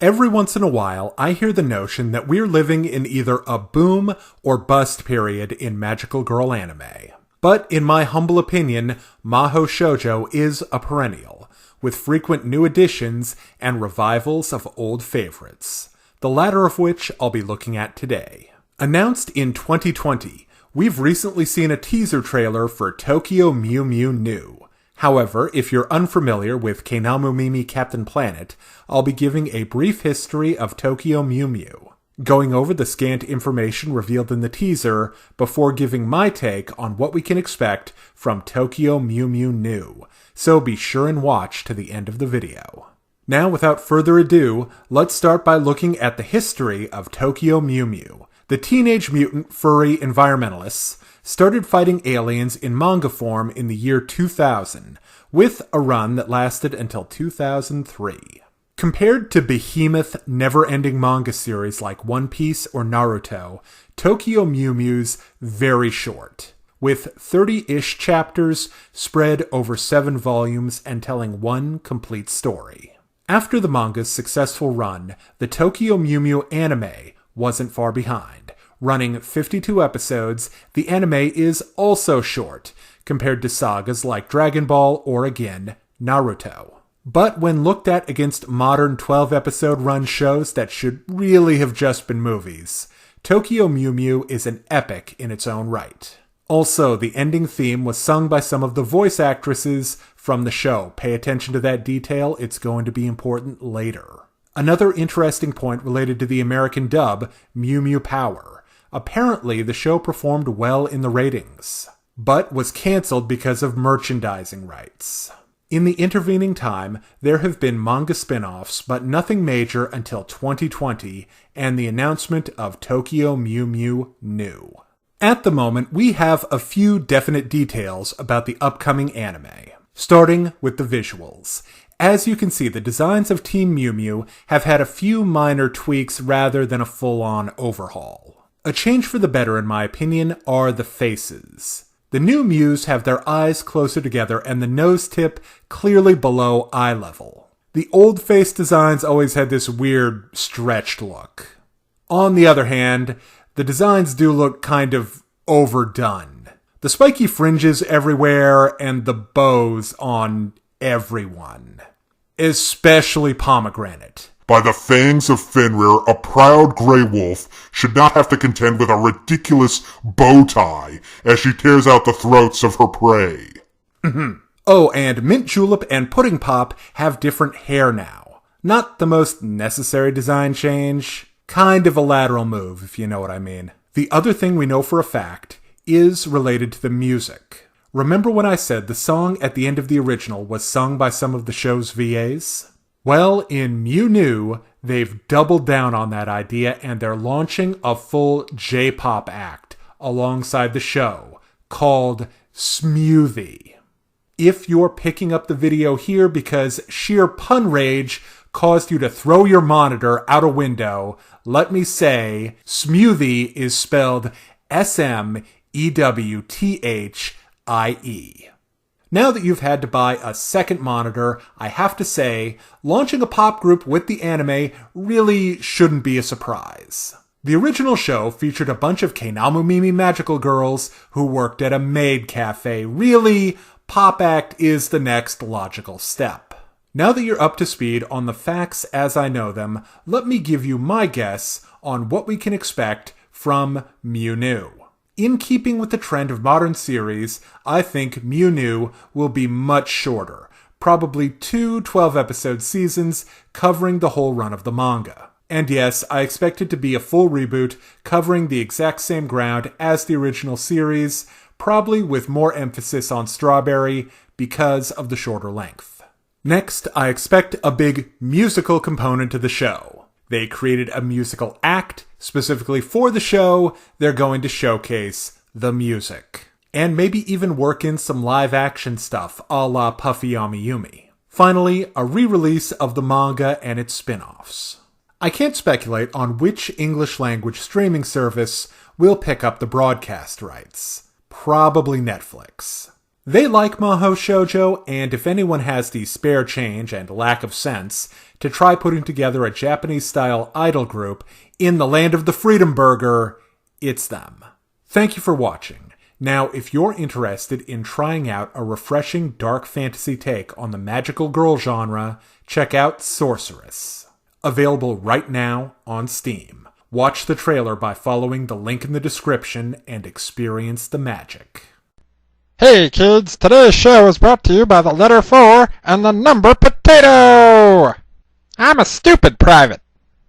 Every once in a while, I hear the notion that we're living in either a boom or bust period in magical girl anime. But in my humble opinion, Mahou Shoujo is a perennial, with frequent new additions and revivals of old favorites, the latter of which I'll be looking at today. Announced in 2020, we've recently seen a teaser trailer for Tokyo Mew Mew New. However, if you're unfamiliar with Keinamu Mimi Captain Planet, I'll be giving a brief history of Tokyo Mew Mew, going over the scant information revealed in the teaser before giving my take on what we can expect from Tokyo Mew Mew New, so be sure and watch to the end of the video. Now, without further ado, let's start by looking at the history of Tokyo Mew Mew. The teenage mutant furry environmentalists started fighting aliens in manga form in the year 2000, with a run that lasted until 2003. Compared to behemoth, never-ending manga series like One Piece or Naruto, Tokyo Mew Mew's very short, with 30-ish chapters spread over 7 volumes and telling one complete story. After the manga's successful run, the Tokyo Mew Mew anime wasn't far behind. Running 52 episodes, the anime is also short, compared to sagas like Dragon Ball or, again, Naruto. But when looked at against modern 12-episode run shows that should really have just been movies, Tokyo Mew Mew is an epic in its own right. Also, the ending theme was sung by some of the voice actresses from the show. Pay attention to that detail, it's going to be important later. Another interesting point related to the American dub, Mew Mew Power. Apparently, the show performed well in the ratings, but was cancelled because of merchandising rights. In the intervening time, there have been manga spin-offs, but nothing major until 2020 and the announcement of Tokyo Mew Mew New. At the moment, we have a few definite details about the upcoming anime, starting with the visuals. As you can see, the designs of Team Mew Mew have had a few minor tweaks rather than a full-on overhaul. A change for the better, in my opinion, are the faces. The new Mews have their eyes closer together and the nose tip clearly below eye level. The old face designs always had this weird, stretched look. On the other hand, the designs do look kind of overdone. The spiky fringes everywhere and the bows on everyone. Especially Pomegranate. By the fangs of Fenrir, a proud grey wolf should not have to contend with a ridiculous bow tie as she tears out the throats of her prey. Oh, and Mint Julep and Pudding Pop have different hair now. Not the most necessary design change. Kind of a lateral move, if you know what I mean. The other thing we know for a fact is related to the music. Remember when I said the song at the end of the original was sung by some of the show's VAs? Well, in Mew New, they've doubled down on that idea and they're launching a full J-pop act alongside the show called Smoothie. If you're picking up the video here because sheer pun rage caused you to throw your monitor out a window, let me say Smoothie is spelled S-M-E-W-T-H-I-E. Now that you've had to buy a second monitor, I have to say, launching a pop group with the anime really shouldn't be a surprise. The original show featured a bunch of Keinamu Mimi magical girls who worked at a maid cafe. Really, pop act is the next logical step. Now that you're up to speed on the facts as I know them, let me give you my guess on what we can expect from Mew New. In keeping with the trend of modern series, I think Mew New will be much shorter, probably 2 12-episode seasons covering the whole run of the manga. And yes, I expect it to be a full reboot covering the exact same ground as the original series, probably with more emphasis on Strawberry because of the shorter length. Next, I expect a big musical component to the show. They created a musical act specifically for the show. They're going to showcase the music. And maybe even work in some live action stuff a la Puffy Amiyumi. Finally, a re-release of the manga and its spin-offs. I can't speculate on which English language streaming service will pick up the broadcast rights. Probably Netflix. They like Maho Shoujo, and if anyone has the spare change and lack of sense to try putting together a Japanese-style idol group in the land of the Freedom Burger, it's them. Thank you for watching. Now, if you're interested in trying out a refreshing dark fantasy take on the magical girl genre, check out Sorceress. Available right now on Steam. Watch the trailer by following the link in the description and experience the magic. Hey kids, today's show is brought to you by the letter 4 and the number potato! I'm a stupid private.